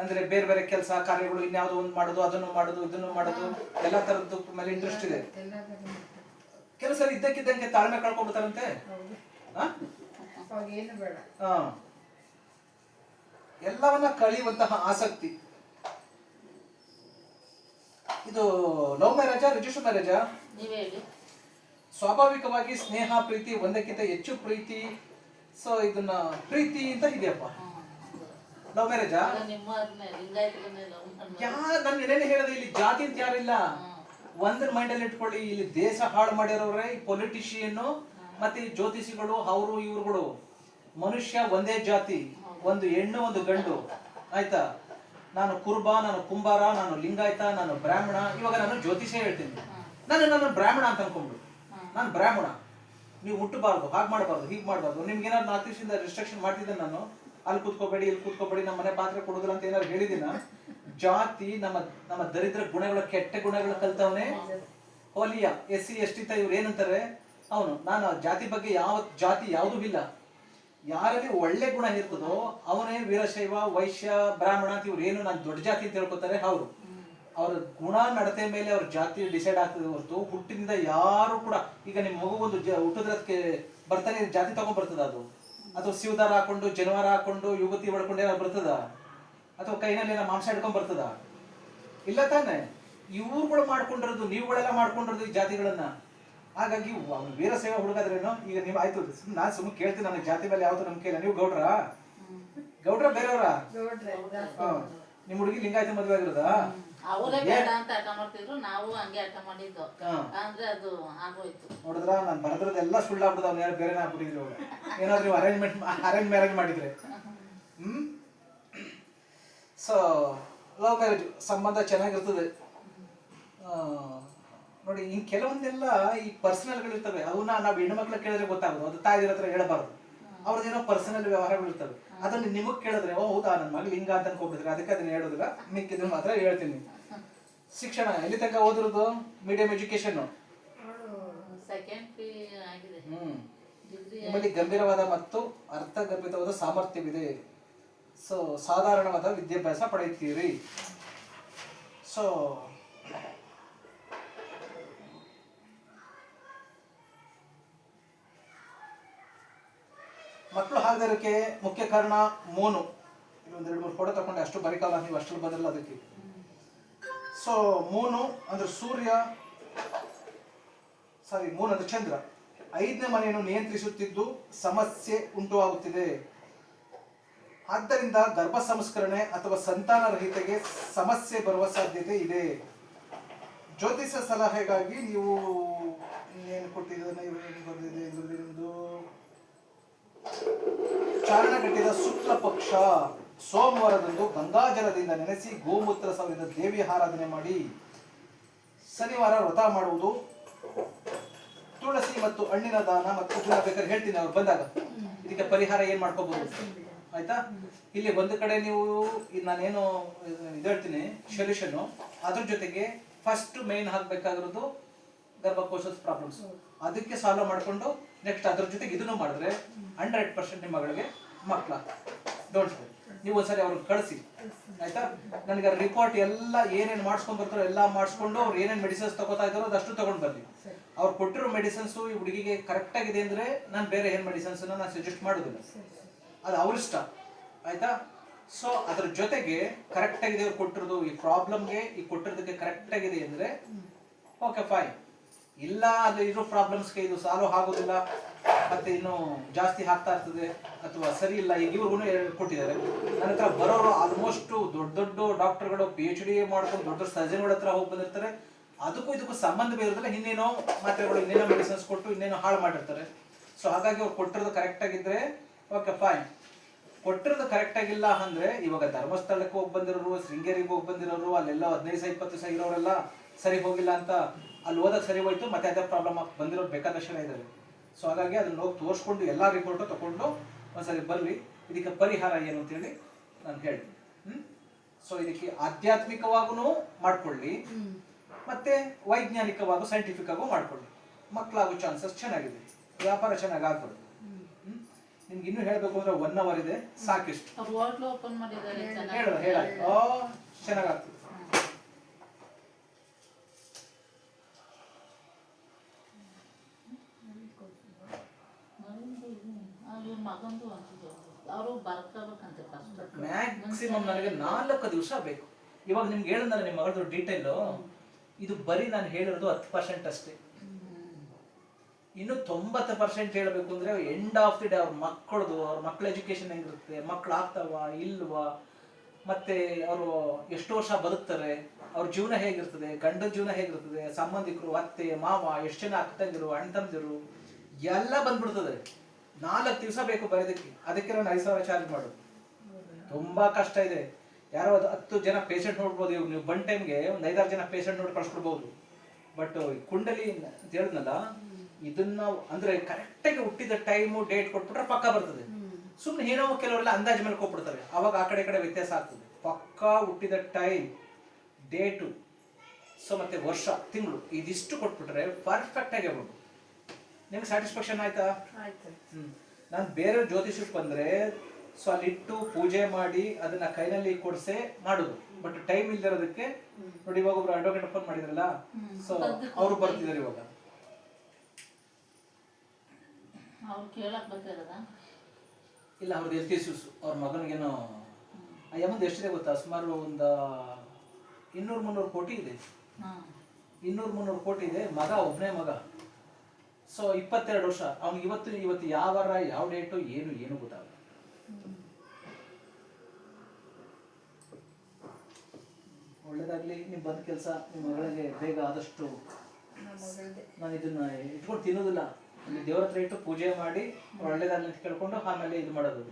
ಅಂದ್ರೆ ಬೇರೆ ಬೇರೆ ಕೆಲಸ ಕಾರ್ಯಗಳು, ಇನ್ಯಾವುದೋ ಒಂದು ಮಾಡೋದು, ಅದನ್ನು ಮಾಡೋದು, ಇದನ್ನು ಮಾಡೋದು, ಎಲ್ಲ ತರದ್ದು ಮೇಲೆ ಇಂಟ್ರೆಸ್ಟ್ ಇದೆ. ಕೆಲಸ ಇದ್ದಕ್ಕಿದ್ದಂಗೆ ತಾಳ್ಮೆ ಕಳ್ಕೊಂಡ್ಬಿಡ್ತಾರಂತೆ. ಎಲ್ಲವನ್ನ ಕಳೆಯುವಂತಹ ಆಸಕ್ತಿ. ಇದು ಲವ್ ಮ್ಯಾರೇಜಾ, ರಿಜಿಸ್ಟರ್ ಮ್ಯಾರೇಜಾ? ಸ್ವಾಭಾವಿಕವಾಗಿ ಸ್ನೇಹ, ಪ್ರೀತಿ, ಒಂದಕ್ಕಿಂತ ಹೆಚ್ಚು ಪ್ರೀತಿ. ಸೊ ಇದನ್ನ ಪ್ರೀತಿ ಅಂತ ಇದೆಯಪ್ಪ. ಲವ್ ಮ್ಯಾರೇಜಾ? ನಾನು ಏನೇನು ಹೇಳಿದೆ, ಇಲ್ಲಿ ಜಾತಿ ಅಂತ ಯಾರಿಲ್ಲ. ಒಂದ್ರ ಮೈಂಡ್ ಅಲ್ಲಿ ಇಟ್ಕೊಳ್ಳಿ, ಇಲ್ಲಿ ದೇಶ ಹಾಳು ಮಾಡಿರೋರೇ ಈ ಪೊಲಿಟಿಷಿಯನ್ ಮತ್ತೆ ಈ ಜ್ಯೋತಿಷಿಗಳು, ಅವರು ಇವ್ರುಗಳು. ಮನುಷ್ಯ ಒಂದೇ ಜಾತಿ, ಒಂದು ಹೆಣ್ಣು ಒಂದು ಗಂಡು, ಆಯ್ತಾ? ನಾನು ಕುರುಬ, ನಾನು ಕುಂಬಾರ, ನಾನು ಲಿಂಗಾಯತ, ನಾನು ಬ್ರಾಹ್ಮಣ. ಇವಾಗ ನಾನು ಜ್ಯೋತಿಷ ಹೇಳ್ತೀನಿ, ನಾನು ಬ್ರಾಹ್ಮಣ ಅಂತ ಅನ್ಕೊಂಡ್ಬಿಡು. ನಾನು ಬ್ರಾಹ್ಮಣ, ನೀವು ಹುಟ್ಟಬಾರ್ದು, ಹಾಗೆ ಮಾಡಬಾರ್ದು, ಹೀಗೆ ಮಾಡಬಾರ್ದು. ನಿಮ್ಗೆ ಏನಾದ್ರು 4 ದಿವಸದಿಂದ ರಿಸ್ಟ್ರಿಕ್ಷನ್ ಮಾಡ್ತಿದ್ದೆ ನಾನು, ಅಲ್ಲಿ ಕೂತ್ಕೋಬೇಡಿ, ಇಲ್ಲಿ ಕೂತ್ಕೋಬೇಡಿ, ನಮ್ಮ ಮನೆ ಪಾತ್ರೆ ಕೊಡುದಿಲ್ಲ ಅಂತ ಏನಾದ್ರು ಹೇಳಿದಿನ? ಜಾತಿ ನಮ್ಮ ದರಿದ್ರ ಗುಣಗಳ, ಕೆಟ್ಟ ಗುಣಗಳ ಕಲ್ತವನೇ ಹೋಲಿಯ. SC ST ಇವ್ರು ಏನಂತಾರೆ, ಅವನು ನಾನು ಜಾತಿ ಬಗ್ಗೆ ಯಾವ ಜಾತಿ ಯಾವುದೂ ಇಲ್ಲ. ಯಾರಲ್ಲಿ ಒಳ್ಳೆ ಗುಣ ಇರ್ತದೋ ಅವನೇ ವೀರಶೈವ, ವೈಶ್ಯ, ಬ್ರಾಹ್ಮಣ ಅಂತ ಇವ್ರು ಏನು ನಾನು ದೊಡ್ಡ ಜಾತಿ ಅಂತ ಹೇಳ್ಕೊತಾರೆ. ಅವ್ರ ಗುಣ ನಡತೆ ಮೇಲೆ ಅವ್ರ ಜಾತಿ ಡಿಸೈಡ್ ಆಗ್ತದೆ ಹೊರತು ಹುಟ್ಟಿನಿಂದ ಯಾರು ಕೂಡ. ಈಗ ನಿಮ್ಮ ಮಗು ಒಂದು ಹುಟ್ಟಿದ್ರದಕ್ಕೆ ಬರ್ತಾನೆ ಜಾತಿ ತಗೊಂಡ್ ಬರ್ತದ ಅದು? ಅಥವಾ ಶಿವದಾರ ಹಾಕೊಂಡು, ಜನವಾರ ಹಾಕೊಂಡು, ಯುವತಿ ಹೊಡ್ಕೊಂಡು ಏನಾದ್ರು ಬರ್ತದ? ಅಥವಾ ಕೈನಲ್ಲಿ ಏನೋ ಮಾಂಸ ಹಿಡ್ಕೊಂಡ್ ಬರ್ತದ? ಇಲ್ಲ ತಾನೆ. ಇವ್ರುಗಳು ಮಾಡ್ಕೊಂಡಿರೋದು, ನೀವುಗಳೆಲ್ಲ ಮಾಡ್ಕೊಂಡಿರೋದು ಈ ಜಾತಿಗಳನ್ನ. ಹಾಗಾಗಿ ವೀರಶೈವ ಹುಡುಗಾದ್ರೇನು? ಈಗ ನೀವು ಆಯ್ತು, ನಾನು ಸುಮ್ಮನೆ ಕೇಳ್ತೀನಿ, ನನಗೆ ಜಾತಿ ಮೇಲೆ ಯಾವ್ದು ನಂಬಿಕೆ ಇಲ್ಲ. ನೀವು ಗೌಡ್ರ ಬೇರೆಯವರ? ನಿಮ್ ಹುಡುಗಿ ಲಿಂಗಾಯತ ಮದುವೆ ಆಗಿರೋದಾ? ಅವರೇ ಬೇಡ ಅಂತ ಹಠ ಮಾಡ್ತಿದ್ರು, ನಾವು ಹಂಗೆ ಹಠ ಮಾಡಿದ್ದು. ಅಂದ್ರೆ ಅದು ಆಗೋಯ್ತು. ನೋಡಿದ್ರ ನಾನು ಬರದ್ರದೆಲ್ಲ ಸುಳ್ಳಾಗ್ಬಿಡ್ದು. ಅವ್ನು ಯಾರು ಬೇರೆನೇ ಆಗ್ಬಿಟ್ಟಿದ್ರು. ಏನಾದ್ರು ಅರೇಂಜ್ ಮ್ಯಾರೇಜ್ ಮಾಡಿದ್ರೆ. ಸೊ ಲವ್ ಮ್ಯಾರೇಜ್ ಸಂಬಂಧ ಚೆನ್ನಾಗಿರ್ತದೆ. ನೋಡಿ, ಹಿಂಗೆ ಕೆಲವೊಂದೆಲ್ಲ ಈ ಪರ್ಸನಲ್ಗಳು ಇರ್ತವೆ. ಅವನ್ನ ನಾವು ಹೆಣ್ಮಕ್ಳು ಕೇಳಿದ್ರೆ ಗೊತ್ತಾಗೋದು, ಅದು ತಾಯಿರ ಹತ್ರ ಹೇಳಬಾರ್ದು. ಅವ್ರದ್ದೇನೋ ಪರ್ಸನಲ್ ವ್ಯವಹಾರಗಳು ಇರ್ತವೆ. ಅದನ್ನ ನಿಮಗ್ ಕೇಳಿದ್ರೆ, ಓ ಹೌದಾ, ನನ್ನ ಮಗಳು ಹಿಂಗ ಅಂತ ಅನ್ಕೊಂಡ್ಬಿಟ್ಟಿದ್ರೆ ಅದಕ್ಕೆ ಅದನ್ನ ಹೇಳೋದಿಲ್ಲ, ಮಿಕ್ಕಿದ್ರು ಮಾತ್ರ ಹೇಳ್ತೀನಿ. ಶಿಕ್ಷಣ ಎಲ್ಲಿ ತನಕ ಓದಿರೋದು? Medium education. ನಿಮ್ಮಲ್ಲಿ ಗಂಭೀರವಾದ ಮತ್ತು ಅರ್ಥಗರ್ಭಿತವಾದ ಸಾಮರ್ಥ್ಯವಿದೆ. ಸೊ ಸಾಧಾರಣವಾದ ವಿದ್ಯಾಭ್ಯಾಸ ಪಡೆಯುತ್ತೀರಿ. ಸೊ ಮಕ್ಕಳು ಆಗದಿರೋಕ್ಕೆ ಮುಖ್ಯ ಕಾರಣ ಮೂನು. ಇಲ್ಲೊಂದು 2-3 ಫೋಟೋ ತಗೊಂಡೆ, ಅಷ್ಟು ಬರೀಕಲ್ಲ ನೀವು, ಅಷ್ಟು ಬದಲ್ಲ ಅದಕ್ಕೆ. ಸೊ ಮೂನು ಅಂದ್ರೆ ಸೂರ್ಯ, ಮೂನು ಅಂದ್ರೆ ಚಂದ್ರ 5ನೇ ಮನೆಯನ್ನು ನಿಯಂತ್ರಿಸುತ್ತಿದ್ದು ಸಮಸ್ಯೆ ಉಂಟು ಆಗುತ್ತಿದೆ. ಆದ್ದರಿಂದ ಗರ್ಭ ಸಂಸ್ಕರಣೆ ಅಥವಾ ಸಂತಾನರಹಿತೆಗೆ ಸಮಸ್ಯೆ ಬರುವ ಸಾಧ್ಯತೆ ಇದೆ. ಜ್ಯೋತಿಷ ಸಲಹೆಗಾಗಿ ನೀವು ಏನು ಕೊಟ್ಟಿದ್ದೀರ? ನಿಮ್ಮದು ಚಾರಣಗಟ್ಟಿದ ಶುಕ್ಲ ಪಕ್ಷ ಸೋಮವಾರದಂದು ಗಂಗಾಜಲದಿಂದ ನೆನೆಸಿ ಗೋಮೂತ್ರ ಸವರಿದ ದೇವಿಯ ಆರಾಧನೆ ಮಾಡಿ. ಶನಿವಾರ ವ್ರತ ಮಾಡುವುದು, ತುಳಸಿ ಮತ್ತು ಹಣ್ಣಿನ ದಾನ ಮತ್ತು ಬೇಕಾದ್ರೆ ಹೇಳ್ತೀನಿ ಅವ್ರು ಬಂದಾಗ. ಇದಕ್ಕೆ ಪರಿಹಾರ ಏನ್ ಮಾಡ್ಕೋಬಹುದು, ಆಯ್ತಾ? ಇಲ್ಲಿ ಒಂದು ಕಡೆ ನೀವು ನಾನೇನು ಇದು ಹೇಳ್ತೀನಿ ಸೊಲ್ಯೂಷನ್, ಅದ್ರ ಜೊತೆಗೆ ಫಸ್ಟ್ ಮೇನ್ ಹಾಕ್ಬೇಕಾಗಿರೋದು ಗರ್ಭಕೋಶದ ಪ್ರಾಬ್ಲಮ್ಸ್. ಅದಕ್ಕೆ ಸಾಲ್ವ್ ಮಾಡ್ಕೊಂಡು ನೆಕ್ಸ್ಟ್ ಅದ್ರ ಜೊತೆಗೆ ಇದನ್ನು ಮಾಡಿದ್ರೆ 100% ನಿಮ್ಮ ಮಗಳಿಗೆ ಮಕ್ಕಳ. ಡೋಂಟ್ ನೀವು ಒಂದ್ಸರಿ ಅವ್ರಿಗೆ ಕಳಿಸಿ, ಆಯ್ತಾ? ನನಗೆ ರಿಪೋರ್ಟ್ ಎಲ್ಲ ಏನೇನು ಮಾಡಿಸ್ಕೊಂಡ್ ಬರ್ತಾರೋ ಎಲ್ಲ ಮಾಡಿಸ್ಕೊಂಡು ಅವ್ರು ಏನೇನು ಮೆಡಿಸಿನ್ಸ್ ತಗೋತಾ ಇದ್ದಾರೋ ಅದಷ್ಟು ತಗೊಂಡು ಬರ್ಲಿ. ಅವ್ರು ಕೊಟ್ಟಿರೋ ಮೆಡಿಸಿನ್ಸು ಈ ಹುಡುಗಿಗೆ ಕರೆಕ್ಟ್ ಆಗಿದೆ ಅಂದ್ರೆ ನಾನು ಬೇರೆ ಏನು ಮೆಡಿಸಿನ್ಸ್ ನಾನು ಸಜೆಸ್ಟ್ ಮಾಡೋದಿಲ್ಲ, ಅದು ಅವ್ರ ಇಷ್ಟ, ಆಯ್ತಾ? ಸೊ ಅದ್ರ ಜೊತೆಗೆ ಕರೆಕ್ಟ್ ಆಗಿದೆ ಅವ್ರು ಕೊಟ್ಟಿರೋದು ಈ ಪ್ರಾಬ್ಲಮ್ಗೆ ಈ ಕೊಟ್ಟಿರೋದಕ್ಕೆ ಕರೆಕ್ಟ್ ಆಗಿದೆ ಅಂದ್ರೆ ಓಕೆ ಫೈನ್. ಇಲ್ಲ ಅದು ಇರೋ ಪ್ರಾಬ್ಲಮ್ಸ್ಗೆ ಇದು ಸಾಲ್ವ್ ಆಗೋದಿಲ್ಲ ಮತ್ತೆ ಇನ್ನು ಜಾಸ್ತಿ ಆಗ್ತಾ ಇರ್ತದೆ ಅಥವಾ ಸರಿ ಇಲ್ಲ. ಈಗ ಇವ್ರಿಗೂ ಕೊಟ್ಟಿದ್ದಾರೆ. ನನ್ನ ಹತ್ರ ಬರೋರು ಆಲ್ಮೋಸ್ಟ್ ದೊಡ್ಡ ದೊಡ್ಡ ಡಾಕ್ಟರ್ಗಳು PhD ಮಾಡ್ಕೊಂಡು ದೊಡ್ಡ ದೊಡ್ಡ ಸರ್ಜನ್ಗಳ ಹತ್ರ ಹೋಗಿ ಬಂದಿರ್ತಾರೆ. ಅದಕ್ಕೂ ಇದಕ್ಕೂ ಸಂಬಂಧ ಇರೋದಿಲ್ಲ. ಇನ್ನೇನೋ ಮಾತ್ರೆಗಳು ಇನ್ನೇನೋ ಮೆಡಿಸಿನ್ಸ್ ಕೊಟ್ಟು ಇನ್ನೇನೋ ಹಾಳು ಮಾಡಿರ್ತಾರೆ. ಸೊ ಹಾಗಾಗಿ ಅವ್ರು ಕೊಟ್ಟಿರೋದು ಕರೆಕ್ಟ್ ಆಗಿದ್ರೆ ಓಕೆ ಫೈನ್. ಕೊಟ್ಟಿರೋದು ಕರೆಕ್ಟ್ ಆಗಿಲ್ಲ ಅಂದ್ರೆ ಇವಾಗ ಧರ್ಮಸ್ಥಳಕ್ಕೆ ಹೋಗಿ ಬಂದಿರೋರು, ಶೃಂಗೇರಿಗೆ ಹೋಗಿ ಬಂದಿರೋರು, ಅಲ್ಲೆಲ್ಲ 15-20 ದಿವಸ ಇರೋರೆಲ್ಲ ಸರಿ ಹೋಗಿಲ್ಲ ಅಂತ ಅಲ್ಲಿ ಓದಕ್ಕೆ ಸರಿ ಹೋಯ್ತು, ಮತ್ತೆ ಅದೇ ಪ್ರಾಬ್ಲಮ್ ಬಂದಿರೋರು ಬೇಕಾದಷ್ಟು ಜನ ಇದ್ದಾರೆ. ಸೊ ಹಾಗಾಗಿ ಅದನ್ನ ಹೋಗಿ ತೋರಿಸ್ಕೊಂಡು ಎಲ್ಲ ರಿಪೋರ್ಟು ತಗೊಂಡು ಒಂದ್ಸರಿ ಬರ್ರಿ, ಇದಕ್ಕೆ ಪರಿಹಾರ ಏನು ಅಂತೇಳಿ ನಾನು ಹೇಳ್ತೀನಿ. ಸೊ ಇದಕ್ಕೆ ಆಧ್ಯಾತ್ಮಿಕವಾಗೂ ಮಾಡ್ಕೊಳ್ಳಿ ಮತ್ತೆ ವೈಜ್ಞಾನಿಕವಾಗೂ ಸೈಂಟಿಫಿಕ್ ಆಗು ಮಾಡ್ಕೊಳ್ಳಿ. ಮಕ್ಕಳಾಗೋ ಚಾನ್ಸಸ್ ಚೆನ್ನಾಗಿದೆ, ವ್ಯಾಪಾರ ಚೆನ್ನಾಗಿ ಆಗ್ಬಾರ್ದು. ನಿಮ್ಗೆ ಇನ್ನೂ ಹೇಳಬೇಕು ಅಂದ್ರೆ 1 hour ಇದೆ, ಸಾಕಿಷ್ಟು. ಹೋಟ್ಲು ಓಪನ್ ಮಾಡಿದ್ದಾರೆ, ಹೇಳ ಚೆನ್ನಾಗಾಗ್ತದೆ. ಮಗಂದು ಅವರು ಬರ್ಕೋಬೇಕಂತೆ ಫಸ್ಟ್. ಮ್ಯಾಕ್ಸಿಮಮ್ ನನಗೆ 4 ದಿವಸ ಬೇಕು. ಇವಾಗ ನಿಮ್ಗೆ ಹೇಳಿದ್ರೆ ನಿಮ್ಮ ಮಗಳದ್ದು ಡೀಟೇಲ್ ಇದು ಬರೀ ನಾನು ಹೇಳಿರೋದು 10% ಅಷ್ಟೇ. ಇನ್ನು 90% ಹೇಳಬೇಕು ಅಂದ್ರೆ ಎಂಡ್ ಆಫ್ ದಿ ಡೇ ಅವ್ರ ಮಕ್ಕಳ ಎಜುಕೇಶನ್ ಹೆಂಗಿರುತ್ತೆ, ಮಕ್ಕಳು ಆಗ್ತಾವ ಇಲ್ವಾ, ಮತ್ತೆ ಅವರು ಎಷ್ಟು ವರ್ಷ ಬದುಕ್ತಾರೆ, ಅವ್ರ ಜೀವನ ಹೇಗಿರ್ತದೆ, ಗಂಡನ ಜೀವನ ಹೇಗಿರ್ತದೆ, ಸಂಬಂಧಿಕರು, ಅತ್ತೆ ಮಾವ, ಎಷ್ಟು ಜನ ಅಕ್ಕಂದಿರು ಅಣ್ಣ ತಮ್ಮದಿರು ಎಲ್ಲ ಬಂದ್ಬಿಡ್ತದೆ. 4 ದಿವಸ ಬೇಕು ಬರೋದಕ್ಕೆ. ಅದಕ್ಕೆ ನಾನು 5,000 ಚಾರ್ಜ್ ಮಾಡೋದು. ತುಂಬಾ ಕಷ್ಟ ಇದೆ. ಯಾರೋ 10 ಜನ ಪೇಷಂಟ್ ನೋಡ್ಬೋದು. ಇವಾಗ ನೀವು ಬಂದ್ ಟೈಮ್ಗೆ ಒಂದು 5-6 ಜನ ಪೇಷಂಟ್ ನೋಡಿ ಕಳ್ಸ್ಕೊಡ್ಬೋದು. ಬಟ್ ಕುಂಡಲಿ ಅಂತ ಹೇಳಿದ್ನಲ್ಲ, ಇದನ್ನ ಅಂದ್ರೆ ಕರೆಕ್ಟಾಗಿ ಹುಟ್ಟಿದ ಟೈಮು ಡೇಟ್ ಕೊಟ್ಬಿಟ್ರೆ ಪಕ್ಕ ಬರ್ತದೆ. ಸುಮ್ಮನೆ ಏನೋ ಕೆಲವರೆಲ್ಲ ಅಂದಾಜು ಮೇಲೆ ಕೊಟ್ಬಿಡ್ತಾರೆ, ಅವಾಗ ಆ ಕಡೆ ವ್ಯತ್ಯಾಸ ಆಗ್ತದೆ. ಪಕ್ಕಾ ಹುಟ್ಟಿದ ಟೈಮ್, ಡೇಟು, ಸೊ ಮತ್ತೆ ವರ್ಷ, ತಿಂಗಳು ಇದಿಷ್ಟು ಕೊಟ್ಬಿಟ್ರೆ ಪರ್ಫೆಕ್ಟ್ ಆಗಿ ಆಗ್ಬೋದು. ನಿಮ್ಗೆ ಸ್ಯಾಟಿಸ್ಫ್ಯಾಕ್ಷನ್ ಆಯ್ತಾ? ನಾನು ಬೇರೆ ಜ್ಯೋತಿಷಕ್ಕೆ ಬಂದ್ರೆ ಸೊ ಅಲ್ಲಿಟ್ಟು ಪೂಜೆ ಮಾಡಿ ಅದನ್ನ ಕೈನಲ್ಲಿ ಕೊಡ್ಸೆ ಮಾಡುದು. ಬಟ್ ಟೈಮ್ ಇಲ್ದಿರೋದಕ್ಕೆ ನೋಡಿ, ಇವಾಗ ಒಬ್ರು ಅಡ್ವೊಕೇಟ್ ಫೋನ್ ಮಾಡಿದ್ರಲ್ಲ, ಸೊ ಅವರು ಬರ್ತಿದ್ದಾರೆ ಇವಾಗ. ಅವ್ರು ಕೇಳಕ್ ಬರ್ತಿರೋದ? ಇಲ್ಲ, ಅವ್ರದ್ದು ಹೆಲ್ತ್ ಇಶ್ಯೂಸ್. ಅವ್ರ ಮಗನಿಗೇನೋ ಅಮ್ಮಂದು ಎಷ್ಟಿದೆ ಗೊತ್ತಾ? ಸುಮಾರು ಒಂದು 200-300 ಕೋಟಿ ಇದೆ. 200-300 ಕೋಟಿ ಇದೆ. ಮಗ ಒಬ್ಬನೇ ಮಗ. ಸೊ 22 ವರ್ಷ. ಅವ್ನಿಗೆ ಇವತ್ತು ಯಾವ ವಾರ ಯಾವ ಡೇಟು ಏನು ಗೊತ್ತಾಗಲ್ಲ. ಒಳ್ಳೇದಾಗ್ಲಿ. ನೀವು ಬಂದ ಕೆಲಸ ನಿಮ್ಮ ಮಗಳಿಗೆ ಬೇಗ ಆದಷ್ಟು. ನಾನು ಇದನ್ನ ಇಟ್ಕೊಂಡು ತಿನ್ನೋದಿಲ್ಲ. ದೇವ್ರ ಹತ್ರ ಇಟ್ಟು ಪೂಜೆ ಮಾಡಿ ಒಳ್ಳೇದಾಗ್ಲಿ ಅಂತ ಕೇಳ್ಕೊಂಡು ಆಮೇಲೆ ಇದು ಮಾಡೋದು.